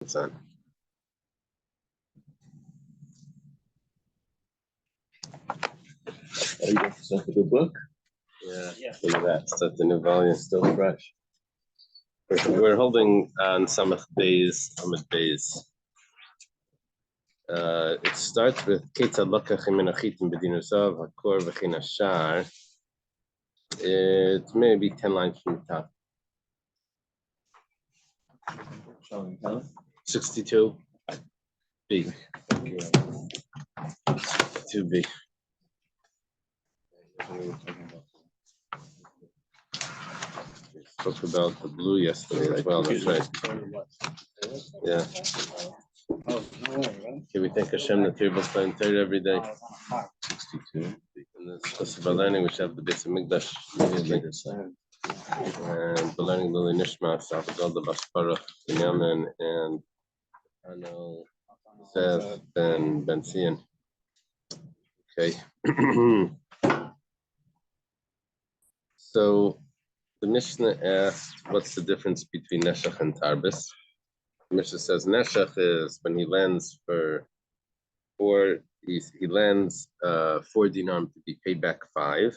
It's on. Oh, you got yourself a good book? Yeah. Look at that. So the new volume is still fresh. We're holding on Samach Beis, Ahmed Beis. It starts with Ketzad Lakach Min Achitim B'Din Usav Hakor V'Chin Ashar. It's maybe 10 lines from the top. 62 B. 2B. We spoke about the blue yesterday as well. That's right. Yeah. Can we thank Hashem that we're able to learn Torah every day? 62. And this about learning, we should have the base of Mikdash immediately. And the learning Lili Nishma, Salvador the Baspara, Yaman, and Arno, Zev, and Ben Zion. Okay. So the Mishnah asked, what's the difference between Neshach and Tarbis? The Mishnah says Neshach is when he lends for 4, he lends 4 dinam to be paid back 5.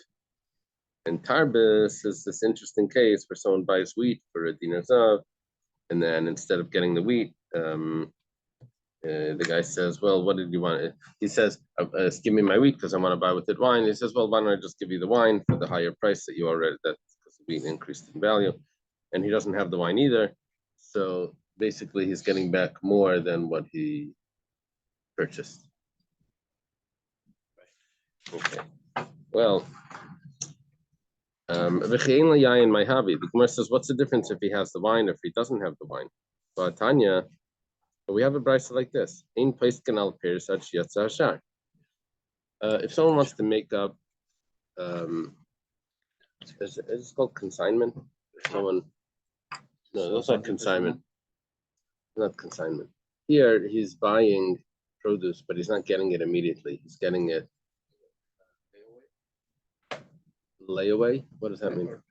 And Tarbis is this interesting case where someone buys wheat for a dinar zav, and then instead of getting the wheat, the guy says, well, what did you want? He says, give me my wheat because I want to buy with it wine. He says, well, why don't I just give you the wine for the higher price that you already, that's because the wheat increased in value. And he doesn't have the wine either. So basically he's getting back more than what he purchased. Okay. Well, the Gemara says, what's the difference if he has the wine or if he doesn't have the wine? So Tanya, we have a brisa like this. If someone wants to make up, is it called consignment? If someone, no, that's not consignment. Not consignment. Here he's buying produce, but he's not getting it immediately. He's getting it layaway. What does that mean?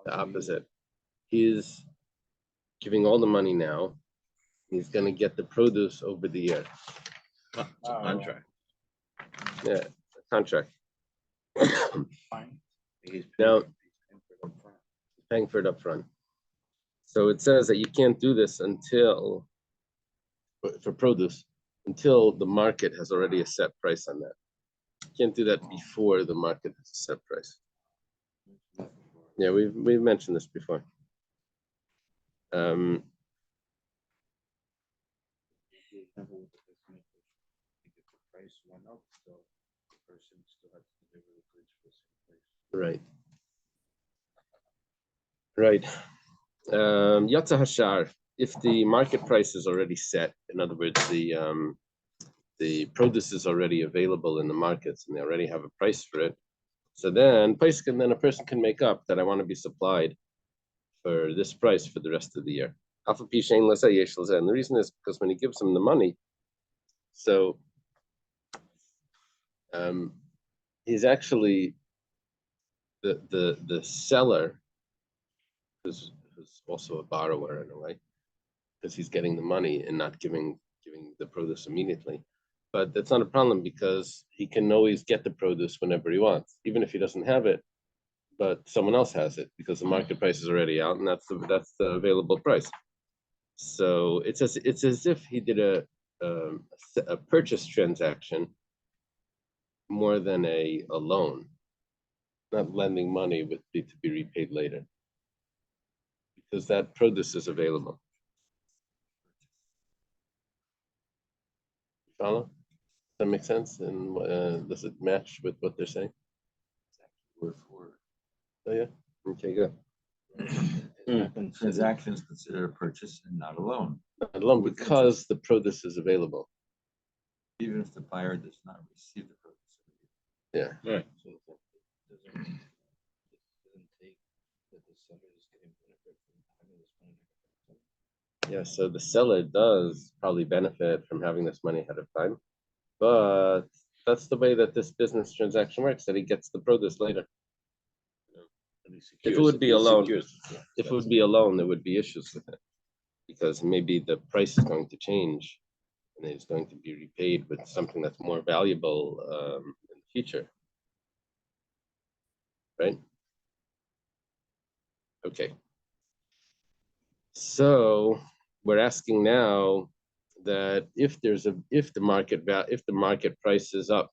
The opposite. He's giving all the money now. He's going to get the produce over the year. Contract. Yeah, a contract. Now, paying for it up front. So it says that you can't do this until, for produce, until the market has already a set price on that. You can't do that before the market has a set price. Yeah, we've mentioned this before. Right. Right. Yatza Hashar, if the market price is already set, in other words, the produce is already available in the markets and they already have a price for it. So then a person can make up that I want to be supplied for this price for the rest of the year. And the reason is because when he gives him the money, so he's actually the seller who's also a borrower in a way, because he's getting the money and not giving the produce immediately. But that's not a problem because he can always get the produce whenever he wants, even if he doesn't have it, but someone else has it because the market price is already out and that's the available price. So it's as if he did a purchase transaction more than a loan, not lending money to be repaid later, because that produce is available. Follow? Does that make sense? And does it match with what they're saying? Word for word. Oh yeah. Okay, good. Transaction is considered a purchase and not a loan. Not a loan because the produce is available. Even if the buyer does not receive the produce. Yeah. Right. So it doesn't take that the seller is getting benefit from having this money. Yeah, so the seller does probably benefit from having this money ahead of time, but that's the way that this business transaction works, that he gets the produce later. If it would be alone, if it would be alone, there would be issues with it. Because maybe the price is going to change and it's going to be repaid with something that's more valuable in the future. Right? Okay. So we're asking now that if the market price is up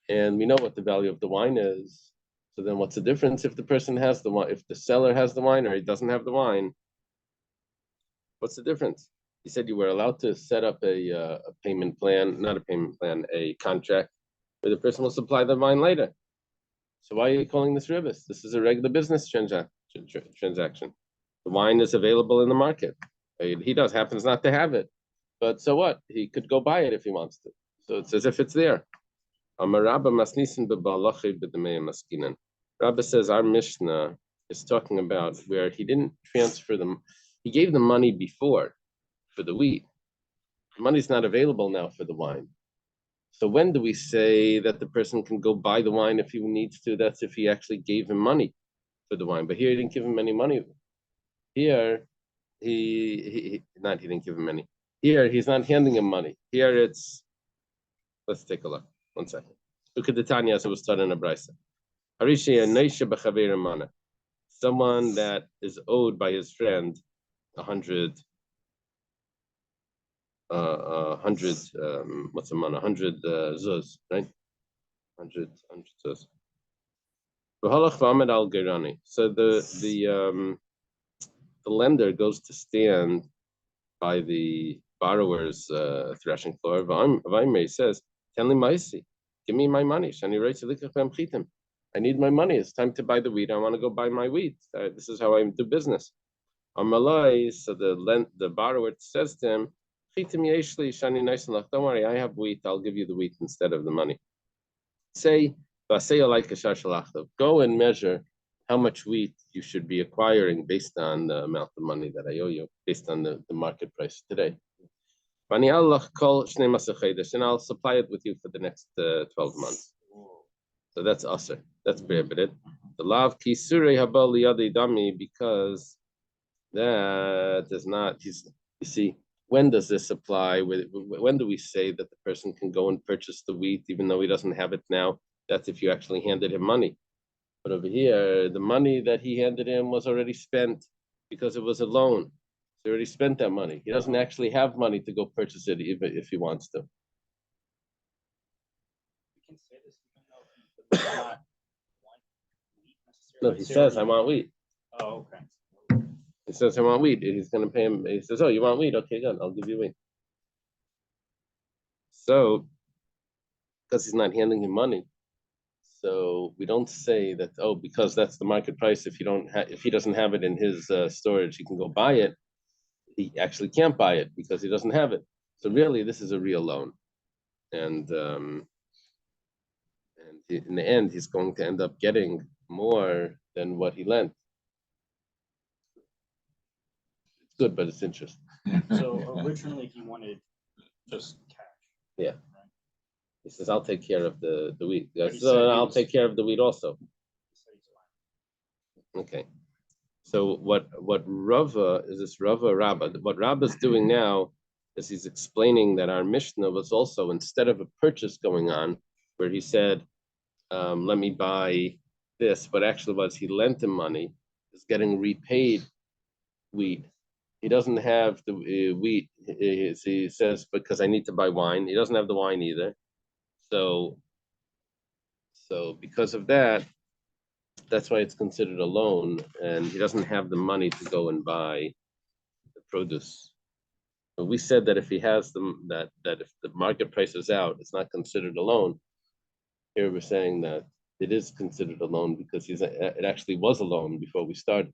and we know what the value of the wine is, so then what's the difference if the person has the wine, if the seller has the wine or he doesn't have the wine? What's the difference? He said you were allowed to set up a payment plan, not a payment plan, a contract where the person will supply the wine later. So why are you calling this ribis? This is a regular business transaction. The wine is available in the market. He happens not to have it, but so what? He could go buy it if he wants to. So it's as if it's there. Rabba says our Mishnah is talking about where he didn't transfer them. He gave the money before for the wheat. The money's not available now for the wine. So when do we say that the person can go buy the wine if he needs to? That's if he actually gave him money for the wine. But here he didn't give him any money. Here he didn't give him any. Here he's not handing him money. Here it's, let's take a look. 1 second. Look at the Tanya, so we'll start in a brisa. Someone that is owed by his friend 100 what's a man? 100 zuz, right? 100 zuz. So the lender goes to stand by the borrower's threshing floor. Vaimei says, "Tell him give me my money. I need my money. It's time to buy the wheat. I want to go buy my wheat. This is how I do business." Amalai, so the borrower says to him, "Don't worry, I have wheat. I'll give you the wheat instead of the money." Go and measure how much wheat you should be acquiring based on the amount of money that I owe you, based on the market price today. And I'll supply it with you for the next 12 months. So that's aser. That's prohibited. The lav kisure habal liyadi dami, because that is not. You see, when does this apply? When do we say that the person can go and purchase the wheat even though he doesn't have it now? That's if you actually handed him money. But over here, the money that he handed him was already spent because it was a loan. He already spent that money. He doesn't actually have money to go purchase it even if he wants to. We can say this even though he does not want wheat No, necessarily. he says, "I want wheat." Oh, okay. He says, "I want wheat." He's going to pay him. He says, "Oh, you want wheat? Okay, good. I'll give you wheat." So, because he's not handing him money, so we don't say that. Oh, because that's the market price. If he doesn't have it in his storage, he can go buy it. He actually can't buy it because he doesn't have it. So really, this is a real loan, and in the end, he's going to end up getting more than what he lent. It's good, but it's interest. So originally he wanted just cash. Yeah. Right? He says, "I'll take care of the wheat." But he So said he I'll was- take care of the wheat also. He said he's fine. Okay. So what Rava is this Rava Rabba? What Rabba is doing now is he's explaining that our Mishnah was also, instead of a purchase going on, where he said, "Let me buy this," but actually was he lent him money, is getting repaid wheat. He doesn't have the wheat. He says, "Because I need to buy wine." He doesn't have the wine either. So because of that, that's why it's considered a loan, and he doesn't have the money to go and buy the produce. But we said that if he has them, that if the market price is out, it's not considered a loan. Here we're saying that it is considered a loan because it actually was a loan before we started.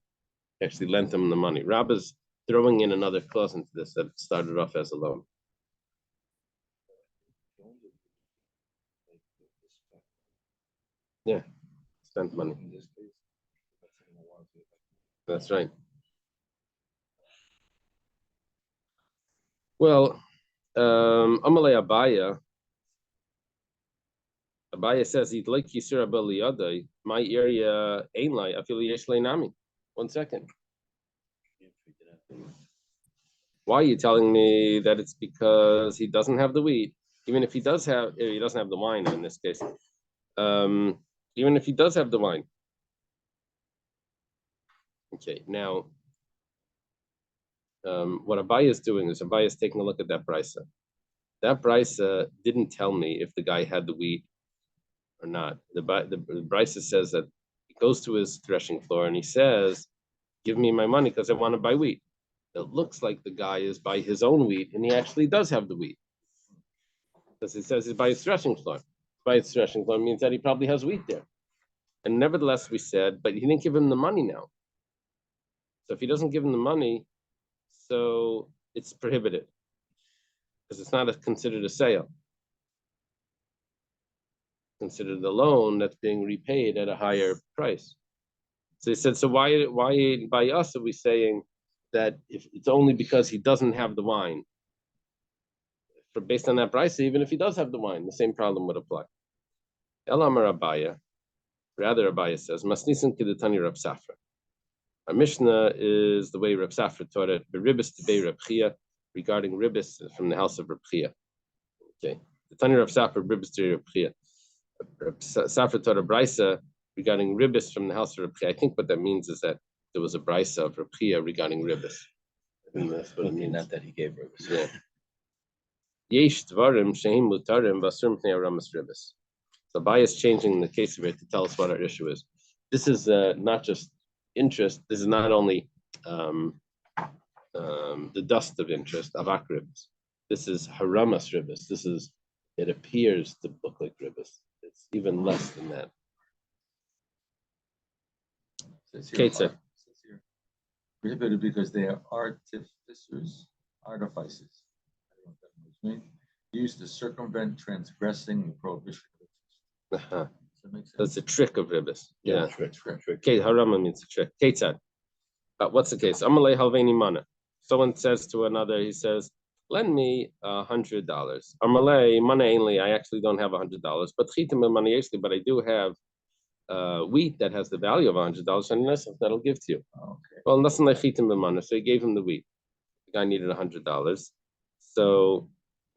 He actually lent him the money. Rabba's throwing in another clause into this that it started off as a loan. Yeah, spent money. In this case, that's in the water. That's right. Well, Amalei Abaya, Abaya says he'd like Yisur Abeliyadai. My area ain't like affiliation nami. 1 second. Why are you telling me that it's because he doesn't have the wheat? Even if he doesn't have the wine in this case. Even if he does have the wine. Okay, now what Abaya is doing is Abaya is taking a look at that brisa. That brisa didn't tell me if the guy had the wheat or not. The brisa says that he goes to his threshing floor and he says, "Give me my money because I want to buy wheat." It looks like the guy is by his own wheat and he actually does have the wheat because it says he's by his threshing floor. By his threshing floor means that he probably has wheat there. And nevertheless, we said, but he didn't give him the money now. So if he doesn't give him the money, so it's prohibited because it's not considered a sale. Considered a loan that's being repaid at a higher price. So he said, so why by us are we saying that if it's only because he doesn't have the wine? Based on that price, even if he does have the wine, the same problem would apply. Elamar Abaya, rather Abaya says, Masnisin Kidetani Rab Safra. Our Mishnah is the way Rab Safra taught it, Beribis Tebei Rab Chia, regarding ribis from the house of Rab Chia. Okay, the Tani Rab Safra, Ribis Tebei Rab Chia. Rab Safra taught a brisa regarding ribis from the house of Rab Chia. I think what that means is that there was a brisa of Rab Chia regarding ribis. I think that's what it means. Not that he gave ribis. Yeah. Yesh dvarim sheim mutarim v'asurim pnei aramas ribis. So Abai is changing the case of it to tell us what our issue is. This is not just interest. This is not only the dust of interest, avak ribis. This is haramas ribis. It appears to look like ribis. It's even less than that. Kate said, prohibited because they are artificers. I don't know what that means. Used to circumvent transgressing the prohibition of interest. uh-huh. Does that make sense? So it's a trick of ribis. Yeah. Trick. Kate harama means a trick. Kate said, what's the case? Amalei halveni mana. Someone says to another, he says, lend me $100. Amalei mana ainly. I actually don't have $100, but chitim money actually, but I do have wheat that has the value of $100, and that'll give to you. Okay. Well, nothing like chitim mana. So he gave him the wheat. The guy needed $100, so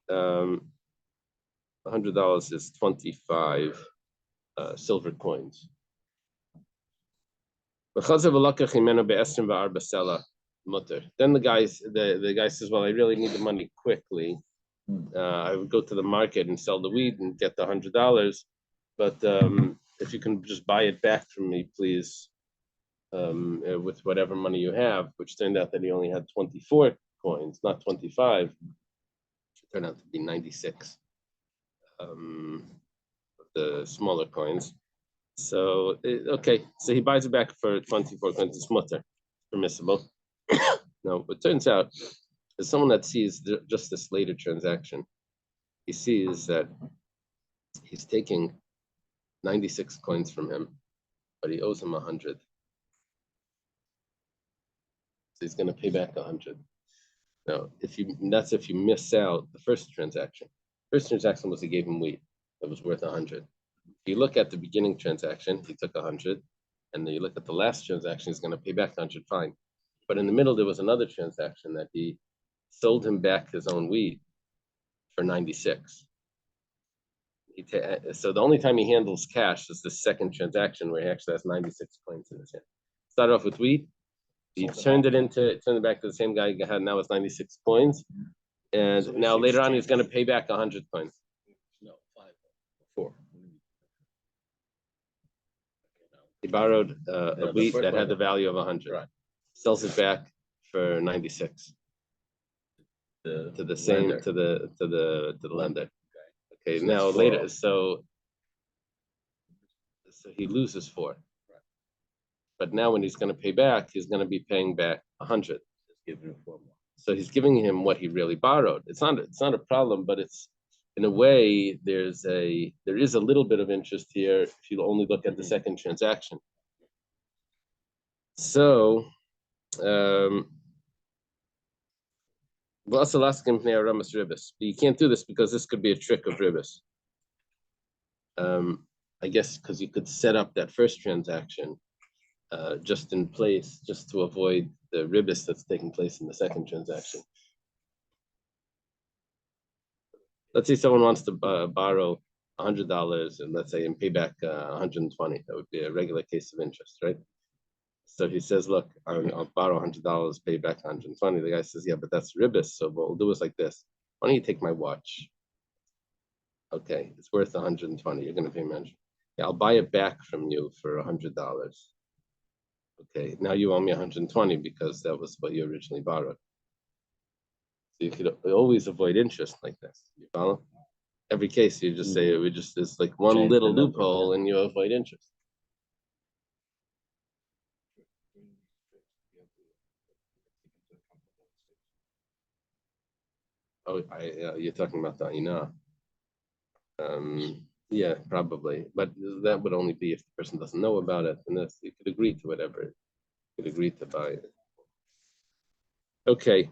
$100 is 25 silver coins. Then the guy says, well, I really need the money quickly. I would go to the market and sell the wheat and get the $100, but if you can just buy it back from me, please, with whatever money you have, which turned out that he only had 24 coins, not 25. It turned out to be 96 the smaller coins. So so he buys it back for 24 coins. It's mutter, permissible. No, it turns out there's someone that sees just this later transaction. He sees that he's taking 96 coins from him, but he owes him 100. So he's going to pay back 100. Now, if you miss out the first transaction. First transaction was he gave him wheat that was worth 100. If you look at the beginning transaction, he took 100, and then you look at the last transaction, he's going to pay back 100, fine. But in the middle, there was another transaction that he sold him back his own wheat for 96. So the only time he handles cash is the second transaction where he actually has 96 coins in his hand. Started off with wheat, he turned it back to the same guy he had now it's 96 coins, and so now later on he's going to pay back 100 coins. No, 4. He borrowed a wheat that had the value of 100. Right. Sells it back for 96 to the same lender. to the lender. Okay, so now later, so he loses 4. Right. But now when he's going to pay back, he's going to be paying back 100. Just giving him 4 more. So he's giving him what he really borrowed. It's not a problem, but it's in a way there is a little bit of interest here if you only look at the second transaction. So but you can't do this because this could be a trick of ribis. I guess because you could set up that first transaction just in place, just to avoid the ribis that's taking place in the second transaction. Let's say someone wants to borrow $100 and let's say and pay back 120. That would be a regular case of interest, right? So he says, look, I'll borrow $100, pay back 120. The guy says, yeah, but that's ribis. So what we'll do is like this. Why don't you take my watch? Okay, it's worth 120. You're going to pay me. Yeah, I'll buy it back from you for $100. Okay, now you owe me 120 because that was what you originally borrowed. So you could always avoid interest like this. You follow? Every case, you just say there's like one Change little the number, loophole and you avoid interest. Oh, you're talking about that, yeah, probably, but that would only be if the person doesn't know about it, and you could agree to whatever. You could agree to buy it. Okay,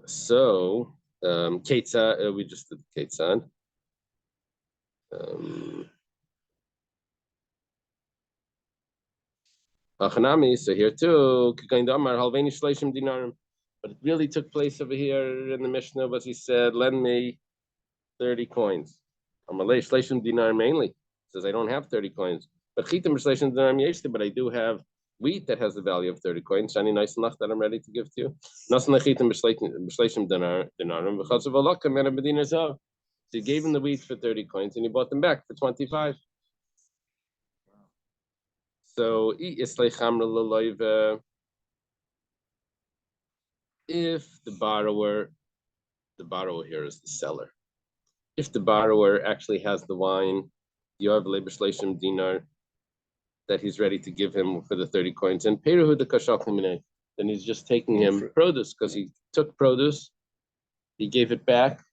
so Ketzad, we just did Ketzad. So here too, but it really took place over here in the Mishnah was he said, lend me 30 coins. Amalei Shleshim dinar mainly. Says I don't have 30 coins. But Chitim Shleshim dinar yeshti, but I do have wheat that has the value of 30 coins. Shani nice enough that I'm ready to give to you. Nasan Chitim Shleshim dinarim. Because of Alaka Mena Medina Zav. So you gave him the wheat for 30 coins and you bought them back for 25. So if the borrower here is the seller. If the borrower actually has the wine, Yoav Leibeshleshim dinar, that he's ready to give him for the 30 coins, and Peruhu the Kashal Kumine, then he's just taking him produce because he took produce, he gave it back,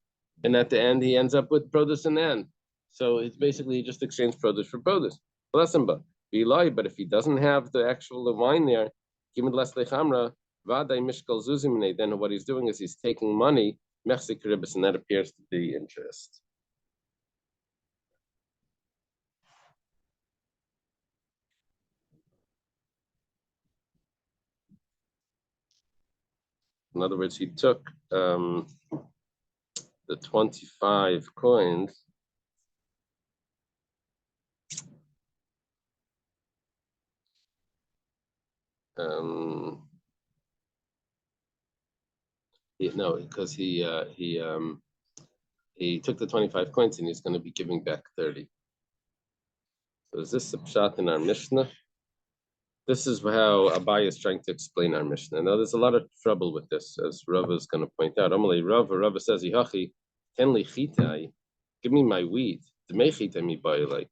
and at the end he ends up with produce in the end. So it's basically just exchanged produce for produce. But if he doesn't have the actual wine there, then what he's doing is he's taking money, and that appears to be interest. In other words, he took the 25 coins. No, because he took the 25 coins and he's going to be giving back 30. So is this a pshat in our Mishnah? This is how Abai is trying to explain our Mishnah. Now, there's a lot of trouble with this, as Rava is going to point out. Amalei Rava says, "Yihachi, ken li chitai, give me my wheat. D'mei chitai mi ba'ilei."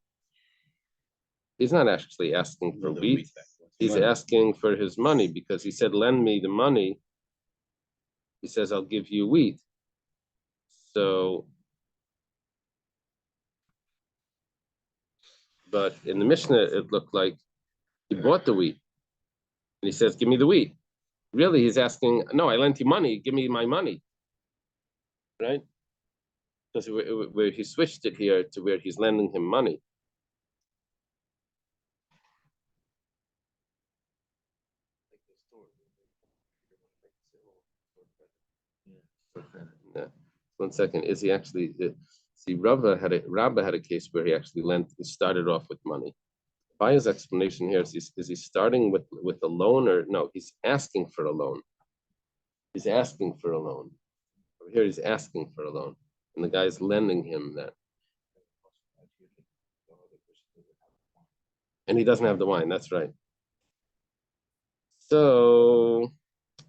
He's not actually asking for wheat. He's asking for his money because he said, "Lend me the money." He says, "I'll give you wheat." So, but in the Mishnah, it looked like he bought the wheat. And he says, give me the wheat. Really, he's asking, no, I lent you money. Give me my money. Right? Because where he switched it here to where he's lending him money. Yeah. 1 second. Is he actually, see, Rabba had a case where he actually started off with money. Baya's explanation here is he starting with a loan or no? He's asking for a loan. He's asking for a loan. Over here, he's asking for a loan, and the guy's lending him that. And he doesn't have the wine. That's right. So,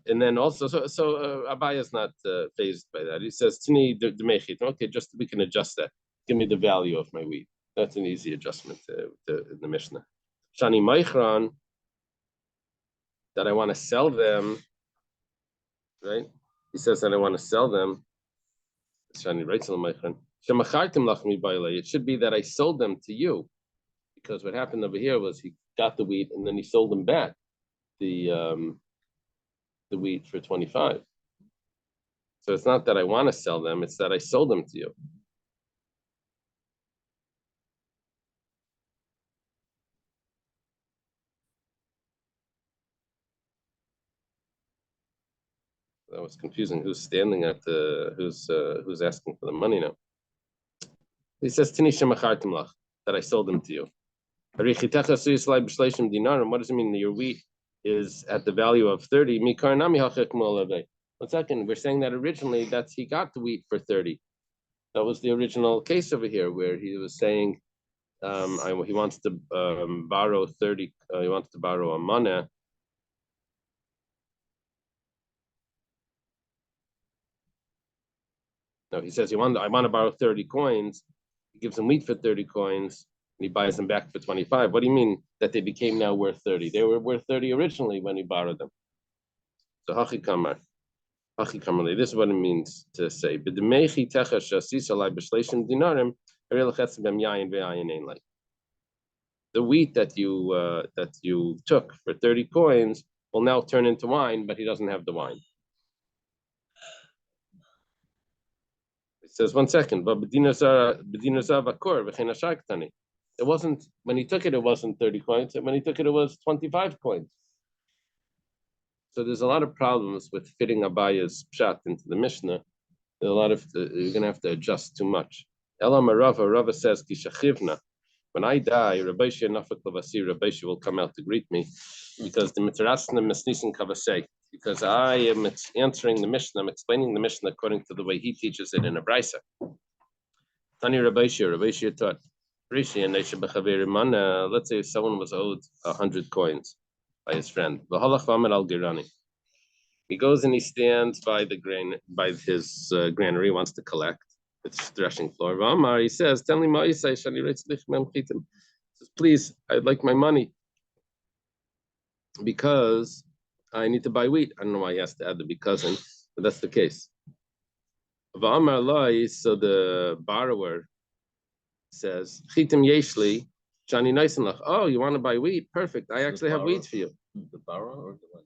and then also, Abaya's not fazed by that. He says, "Tini demechit." Okay, just we can adjust that. Give me the value of my wheat. That's an easy adjustment in the Mishnah. Shani Meichran, that I want to sell them, right? He says that I want to sell them. Shani writes on Meichran. It should be that I sold them to you, because what happened over here was he got the wheat and then he sold them back the wheat for 25. So it's not that I want to sell them; it's that I sold them to you. That was confusing. Who's standing at the? Who's asking for the money now? He says, "Tinisha machartim lach," that I sold them to you. What does it mean that your wheat is at the value of 30? 1 second, we're saying that originally he got the wheat for 30. That was the original case over here where he was saying he wants to borrow 30, he wants to borrow a mana. No, he says I want to borrow 30 coins. He gives him wheat for 30 coins and he buys them back for 25. What do you mean that they became now worth 30? They were worth 30 originally when he borrowed them. So Hachi Kamar. This is what it means to say. The wheat that you took for 30 coins will now turn into wine, but he doesn't have the wine. It says 1 second, but it wasn't when he took it, it wasn't 30 coins, and when he took it, it was 25 coins. So there's a lot of problems with fitting Abaya's pshat into the Mishnah. There's a lot of you're gonna have to adjust too much. Elam Rava says Kishachivna. When I die, Rabbi Shia will come out to greet me because the Mitrasna Mesnisin Kavasei. Because I am answering the Mishnah, I'm explaining the Mishnah according to the way he teaches it in a brisa. Tani Rabbi Shia taught Rishi and let's say someone was owed 100 coins by his friend. He goes and he stands by his granary, wants to collect. It's threshing floor. He says, "Tell me, please, I'd like my money because I need to buy wheat." I don't know why he has to add the because, but that's the case. So the borrower says, "Chitim yeshli, shani naisenlach." Oh, you want to buy wheat? Perfect. I actually have wheat for you. The borrower or the one?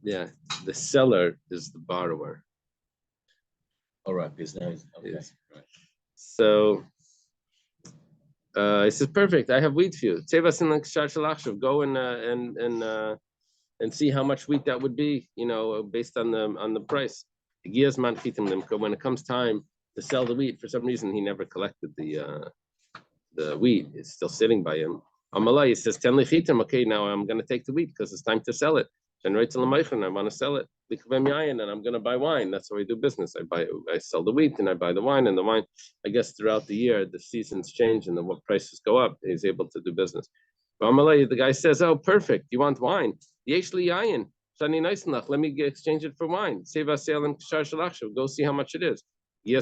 Yeah, the seller is the borrower. All right, because now he's okay. Yes. Right. So he says, "Perfect. I have wheat for you. Go and see how much wheat that would be. Based on the price. When it comes time to sell the wheat, for some reason he never collected the wheat. It's still sitting by him. Amalai says, okay, now I'm going to take the wheat because it's time to sell it. And I want to sell it. And I'm going to buy wine. That's how I do business. I sell the wheat and I buy the wine. And the wine, I guess throughout the year, the seasons change and the prices go up. He's able to do business. The guy says, oh, perfect. You want wine? Let me exchange it for wine. Go see how much it is. He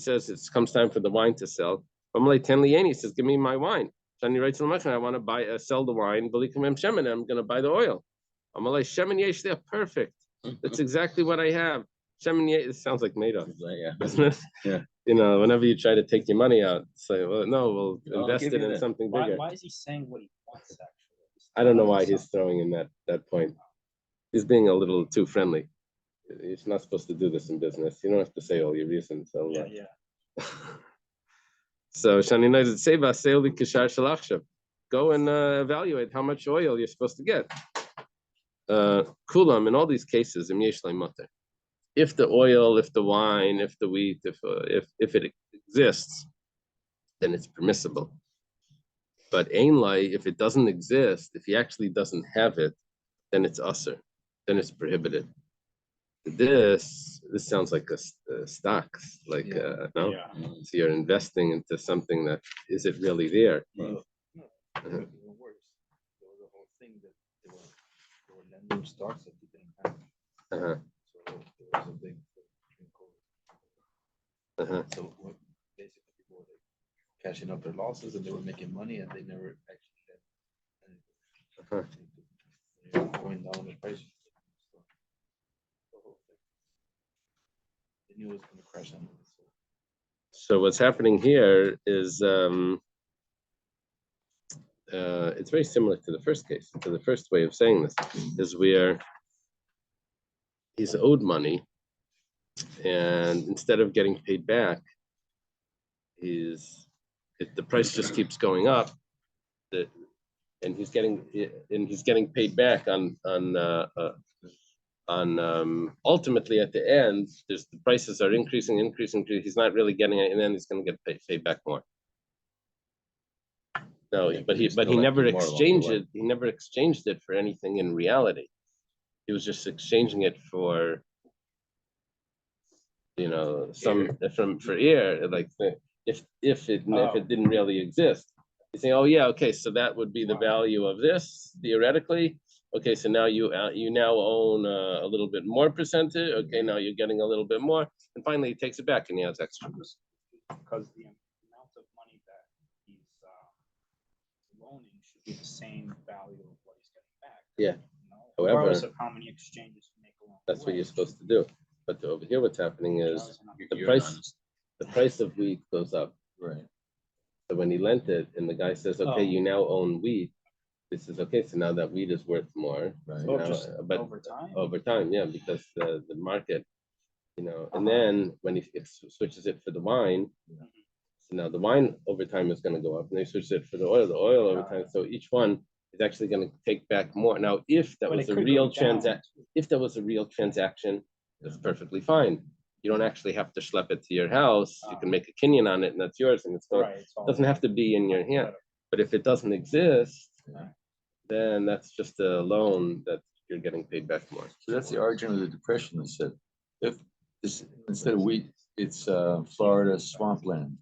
says it comes time for the wine to sell. He says, give me my wine. I want to sell the wine. I'm going to buy the oil. Perfect. That's exactly what I have. It sounds like Madoff, doesn't it? Yeah. Whenever you try to take your money out, say, well, no, we'll invest it in something bigger. Why is he saying what he wants, actually? I don't know why he's throwing in that point. He's being a little too friendly. You're not supposed to do this in business. You don't have to say all your reasons. So, Yeah. So Shani knows it. Seva seili kishar shalachshav. Go and evaluate how much oil you're supposed to get. Kulam in all these cases, im yesh mutter. If the oil, if the wine, if the wheat, if it exists, then it's permissible. But ein lai, if it doesn't exist, if he actually doesn't have it, then it's usher. Then it's prohibited. This sounds like a stocks, like no. Yeah. So you're investing into something that is it really there? No, even worse. There was a whole thing that they were lending stocks that they didn't have. Uh-huh. So there was a big between COVID. Uh-huh. So basically people were like cashing out their losses and they were making money and they never actually had anything. Uh-huh. They were going down the price. The whole thing. They knew it was going to crash anyway. So what's happening here is it's very similar to the first case, to the first way of saying this, is where he's owed money, and instead of getting paid back, the price just keeps going up. and he's getting paid back ultimately at the end, the prices are increasing. He's not really getting it, and then he's going to get paid back more. No, Yeah, but he never exchanged it. He never exchanged it for anything in reality. He was just exchanging it for, for air. Like if it didn't really exist, you say, oh yeah, okay, so that would be the value of this theoretically. Okay, so now you now own a little bit more percentage. Okay, now you're getting a little bit more, and finally he takes it back and he has extra. Because the amount of money that he's loaning should be the same value of what he's getting back. Yeah. However, However, regardless of how many exchanges you make along that's the what way, you're supposed to do. But over here, what's happening is the price of wheat goes up. Right. So when he lent it, and the guy says, "Okay, you now own wheat," this is okay. So now that wheat is worth more. Right. So Now, just but over time. over time, yeah, because the market, and then when he switches it for the wine, so now the wine over time is going to go up, and they switch it for the oil over time. So each one is actually going to take back more. Now, if that But was it a could real go down. transaction, that's perfectly fine. You don't actually have to schlep it to your house. You can make a kinyan on it, and that's yours, and it doesn't have to be in your hand. But if it doesn't exist, then that's just a loan that you're getting paid back more. So that's the origin of the depression. They said, if this instead of wheat, it's Florida swampland.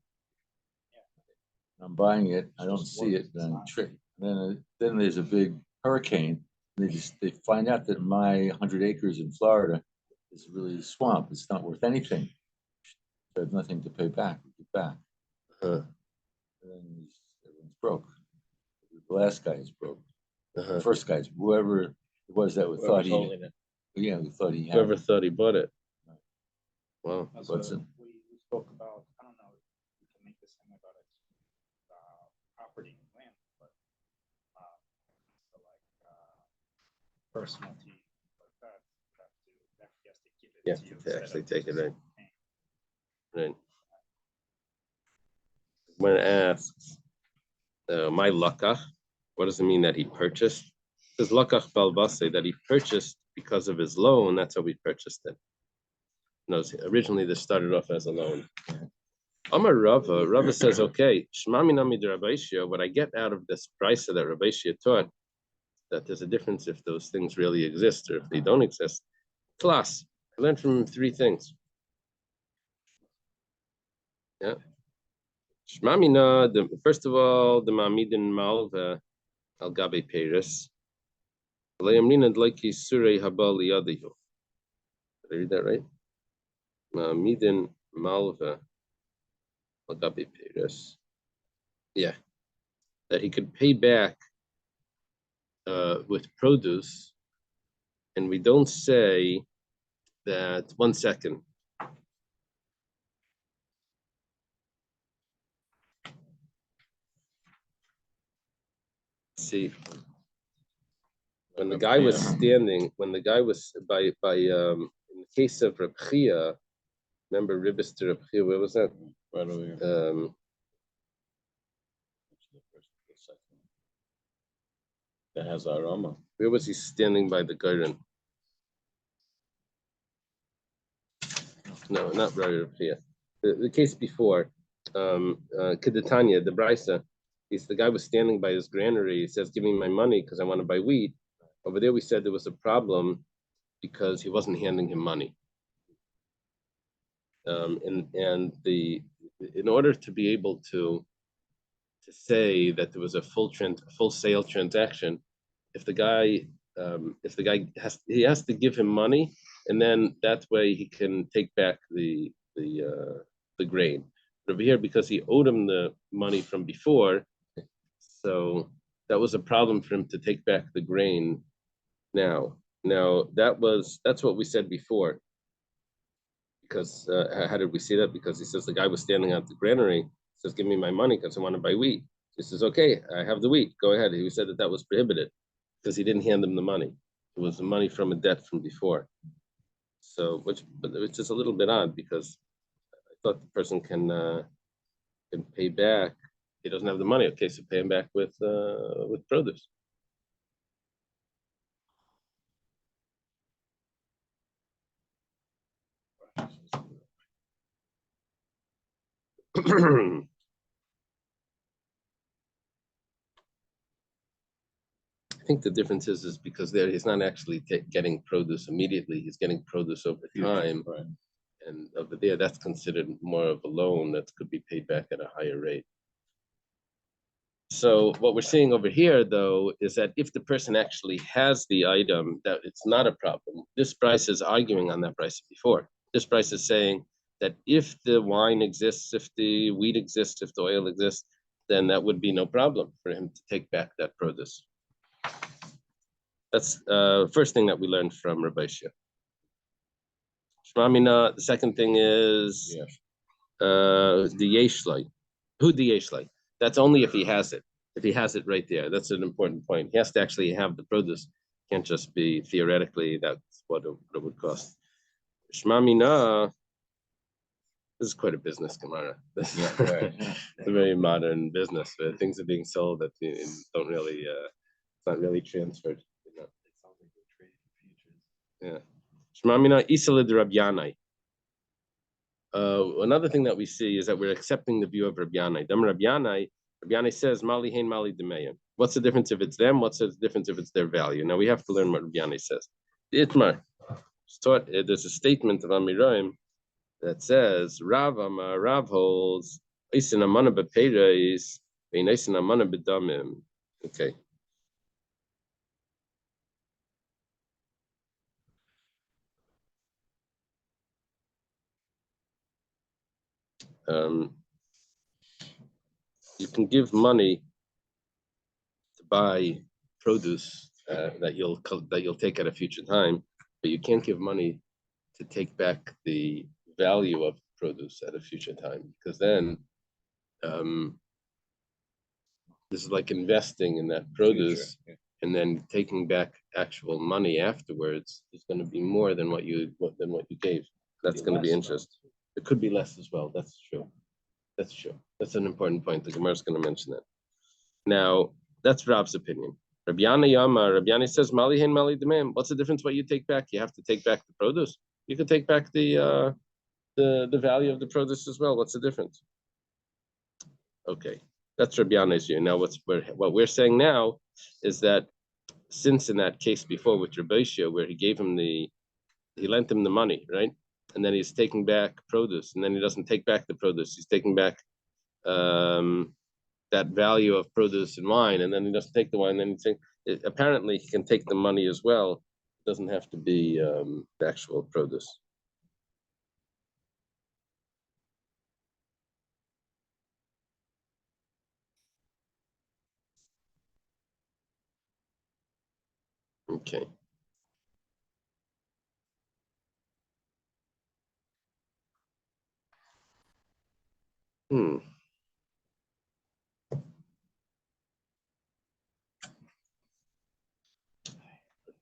I'm buying it. I don't see it. And I'm tricked. Then there's a big hurricane. And they find out that my 100 acres in Florida is really a swamp. It's not worth anything. So I have nothing to pay back. And then everyone's broke. The last guy is broke. The first guy's whoever it was that we thought he had. Whoever thought he bought it. Wow. That's What's what it? we spoke about. I don't know if we can make this thing about property and land, but so like personality like that, he has to give it Yeah, to you to instead actually of take it, just right. paying. Right. When asks, my lakach, what does it mean that he purchased? It says lakach balvase, that he purchased because of his loan. That's how we purchased it. No, originally this started off as a loan. Amar Rava says, okay, Shema minami de Rabbi Shia, what I get out of this price that Rabbi Shia taught, that there's a difference if those things really exist or if they don't exist. Plus, I learned from him three things. Yeah. Shema mina, first of all, the Ma'amidin Malva al Gabe Peris. Did I read that right? Ma'amidin Malva al Gabe Peris. Yeah. That he could pay back with produce, and we don't say that. 1 second. See, when the guy was standing, when the guy was by in the case of Reb Chia, remember Ribbis to Reb Chia, where was that? Right over here. That has aroma. Where was he standing by the Gairin? No, not Reb Chia. The case before, Kedatanya, the Brisa, the guy was standing by his granary. He says, "Give me my money because I want to buy wheat." Over there, we said there was a problem because he wasn't handing him money. In order to be able to say that there was a full sale transaction, if the guy has to give him money, and then that way he can take back the grain. But over here, because he owed him the money from before, so that was a problem for him to take back the grain now. Now that's what we said before. Because how did we see that? Because he says the guy was standing at the granary, says, "Give me my money because I want to buy wheat." He says, "Okay, I have the wheat. Go ahead." He said that was prohibited because he didn't hand him the money. It was the money from a debt from before. So, which is a little bit odd because I thought the person can pay back He doesn't have the money. Okay, so pay him back with produce. I think the difference is because there he's not actually getting produce immediately. He's getting produce over time, Right. and over there that's considered more of a loan that could be paid back at a higher rate. So what we're seeing over here, though, is that if the person actually has the item, that it's not a problem. This price is arguing on that price before. This price is saying that if the wine exists, if the wheat exists, if the oil exists, then that would be no problem for him to take back that produce. That's first thing that we learned from Rabbi Shia. Shmamina, the second thing is the yeshlai. Who the yeshlai? That's only if he has it. If he has it right there, that's an important point. He has to actually have the produce. Can't just be theoretically. That's what it would cost. Shmamina. This is quite a business, Gemara. It's a very modern business. Where things are being sold that don't really, it's not really transferred. You know? It sounds like they're trading futures. Yeah. Shmamina Isalid Rabyanai. Another thing that we see is that we're accepting the view of Rabyanai. Rabyanai says, Mali hein Mali Demeyim. What's the difference if it's them? What's the difference if it's their value? Now we have to learn what Rabyanai says. The Itmar. There's a statement of Amiraim that says, Rav Amar, Rav holds, Isin Amana Beperes, Vein Isin Amana Bedamim. Okay. You can give money to buy produce that you'll take at a future time, but you can't give money to take back the value of produce at a future time, because then this is like investing in that produce, and then taking back actual money afterwards is going to be more than what you gave. That's going to be interest. It could be less as well. That's true. That's true. That's an important point. The Gemara is going to mention that. Now, that's Rab's opinion. Rabbi Yana says, Mali hen Mali demem. What's the difference what you take back? You have to take back the produce. You can take back the value of the produce as well. What's the difference? Okay, that's Rabbi Yana's view. Now, what we're saying now is that since in that case before with Rabbi Shia, where he lent him the money, right? And then he's taking back produce, and then he doesn't take back the produce. He's taking back that value of produce and wine, and then he doesn't take the wine. Then apparently he can take the money as well. It doesn't have to be the actual produce. Okay.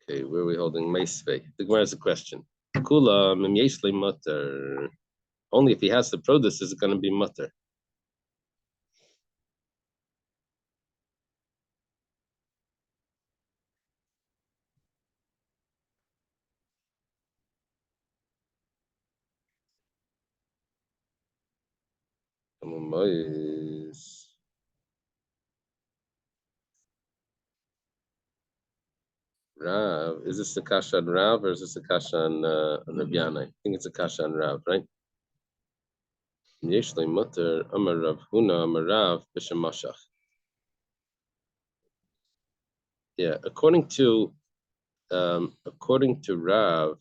Okay, where are we holding Meisvei? The Gemara has a question. Kula mimyesli mutter. Only if he has the produce is it going to be mutter. Rav, is this a kasha on Rav or is this a kasha on Rabbi Yana? I think it's a kasha on Rav, right? Yeshli mutter amar Rav Huna amar Rav b'shemashach. Yeah, according to Rav,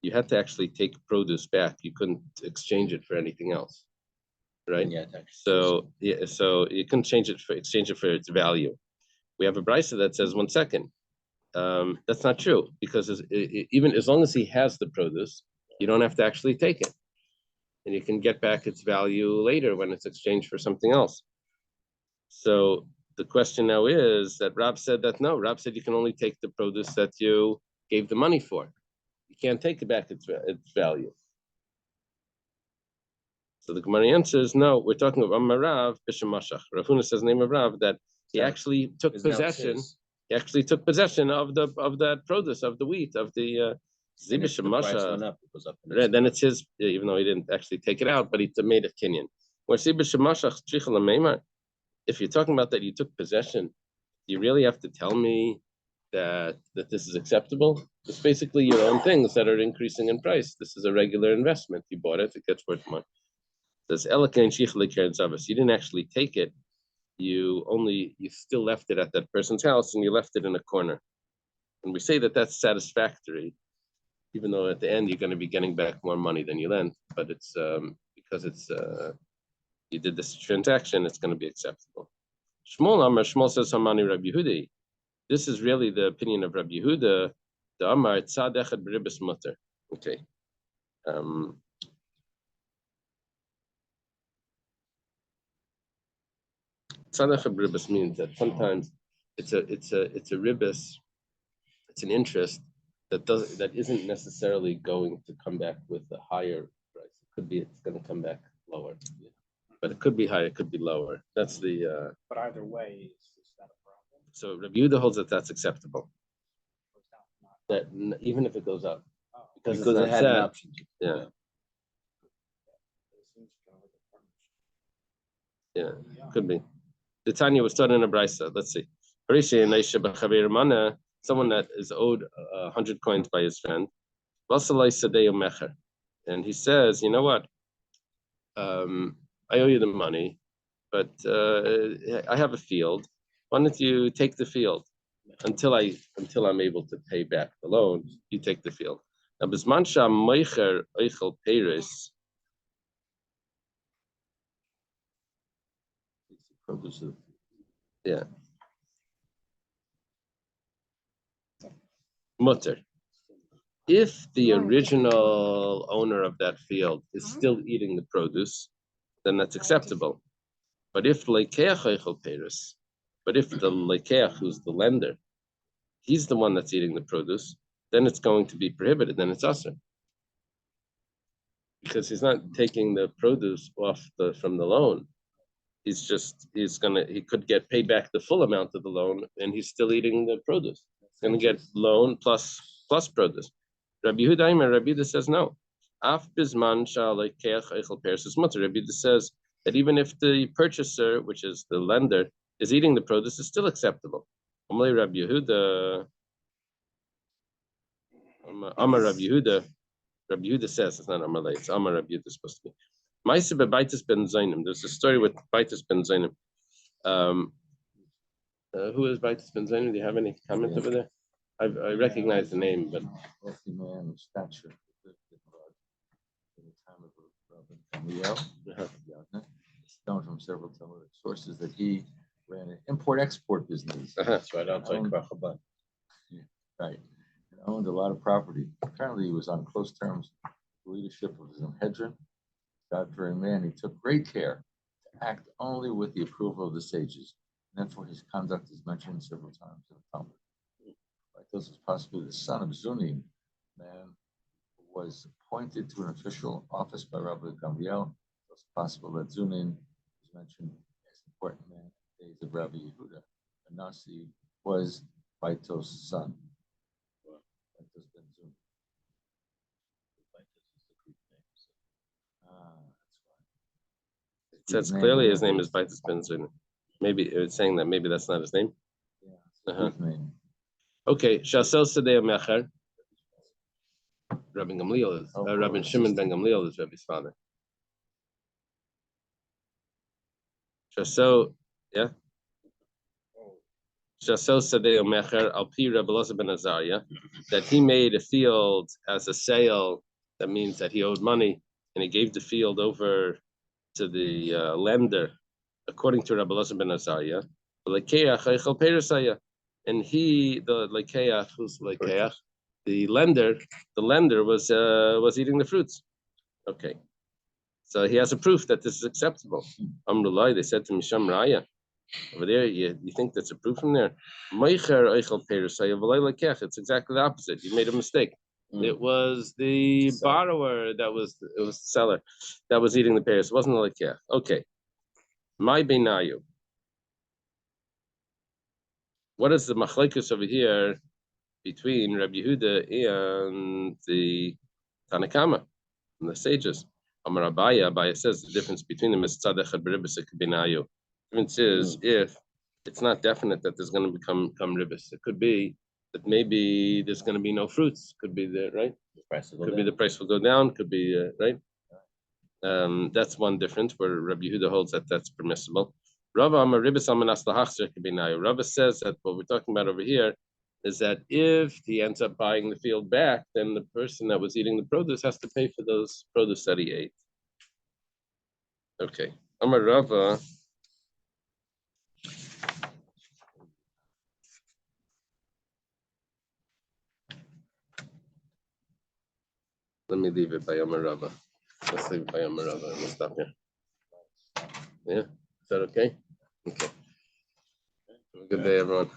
you had to actually take produce back. You couldn't exchange it for anything else, right? Yeah. So you couldn't exchange it for its value. We have a brisa that says 1 second. That's not true, because even as long as he has the produce, you don't have to actually take it, and you can get back its value later when it's exchanged for something else. So the question now is that Rab said that no. Rab said you can only take the produce that you gave the money for. You can't take it back its value. So the Gemara answers, no, we're talking about Marav Bisham Mashach. Rav Huna says the name of Rav that he actually took possession. He actually took possession of that produce, of the wheat, of the Zibisham Mashach. Then it's his, even though he didn't actually take it out, but he made a kinyan. Where Zibisham Mashach Trichel Meimar, if you're talking about that you took possession, you really have to tell me that this is acceptable. It's basically your own things that are increasing in price. This is a regular investment. You bought it gets worth more. It says you didn't actually take it. You still left it at that person's house and you left it in a corner. And we say that that's satisfactory, even though at the end you're going to be getting back more money than you lent. But it's because it's you did this transaction, it's going to be acceptable. Shmuel says Hamani Rabbi Yehudi. This is really the opinion of Rabbi Yehuda. The Amar tzad echad b'ribas mutter. Okay. Tzad echad b'ribas means that sometimes it's a ribas. It's an interest that isn't necessarily going to come back with a higher price. It could be it's going to come back lower, but it could be higher, it could be lower. That's the. But either way, is that a problem? So Rabbi Yehuda holds that that's acceptable. That even if it goes up, because it had an option. Yeah. Yeah, could be. The Tanya was taught in a brisa. Let's see. Someone that is owed 100 coins by his friend, and he says, you know what? I owe you the money, but I have a field. Why don't you take the field until I'm able to pay back the loan? You take the field. Now, bismansha meicher eichel peres. Yeah. Mutter. If the original owner of that field is still eating the produce, then that's acceptable. But if the lekeach, who's the lender, he's the one that's eating the produce, then it's going to be prohibited. Then it's usher, because he's not taking the produce from the loan. He could get paid back the full amount of the loan, and he's still eating the produce. He's going to get loan plus produce. Rabbi Yehuda says no. Af bisman shalekeach eichel peres is mutter. Rabbi Yehuda says that even if the purchaser, which is the lender, is eating the produce, it's still acceptable. Amalei Rabbi Yehuda. Amar Rabbi Yehuda. Rabbi Yehuda says it's not Amalei. It's Amar Rabbi Yehuda supposed to be. Ma'aseh b'Baitis ben Zainim. There's a story with Baitis ben Zainim. Who is Baitis ben Zainim? Do you have any comment over there? I recognize the name, but wealthy man of stature in the time of Rabbi it's known from several sources that he ran an import-export business. That's right outside Krachabad. Right. And owned a lot of property. Apparently, he was on close terms with the leadership of the Sanhedrin. God-fearing man, he took great care to act only with the approval of the sages. And therefore, his conduct is mentioned several times in the Talmud. Like this was possibly the son of Zuni, man who was appointed to an official office by Rabbi Gamliel. It's possible that Zunin is mentioned as an important man in the days of Rabbi Yehuda. And Nasi was Baitos' son. Baitos ben Zuni. It says clearly his name is Baitis ben Zuni. Maybe it's saying that maybe that's not his name. Yeah, name. Okay, Shasel Sadeh Mecher. Rabbi Gamliel is Rabbi Shimon ben Gamliel is Rabbi's father. Shasel, yeah. Shasel Sadeh Mecher Al Pi Rabbi Elazar ben Azariah, that he made a field as a sale. That means that he owed money, and he gave the field over to the lender, according to Rabbi Elazar ben Azariah. And he, the lekeach, who's lekeach, the lender was eating the fruits. Okay, so he has a proof that this is acceptable. Amrullah, they said to Misham Raya, over there, you think that's a proof from there? It's exactly the opposite. You made a mistake. It was the borrower it was the seller that was eating the pears. It wasn't like yeah. Okay. My benayu. What is the machlekes over here between Rabbi Yehuda and the Tanakama and the sages? Amar Abaya says the difference between them is tzadech beribus benayu. The difference is if it's not definite that there's going to become ribis. It could be that maybe there's going to be no fruits. Could be the right. Could be the price will go down. Could be right. That's one difference where Rabbi Yehuda holds that that's permissible. Rava says that what we're talking about over here is that if he ends up buying the field back, then the person that was eating the produce has to pay for those produce that he ate. Okay. Amar Rava. Let me leave it by Amar Rava. Let's leave it by Amar Rava. We'll stop here. Yeah? Is that okay? Okay. Have a good day, everyone.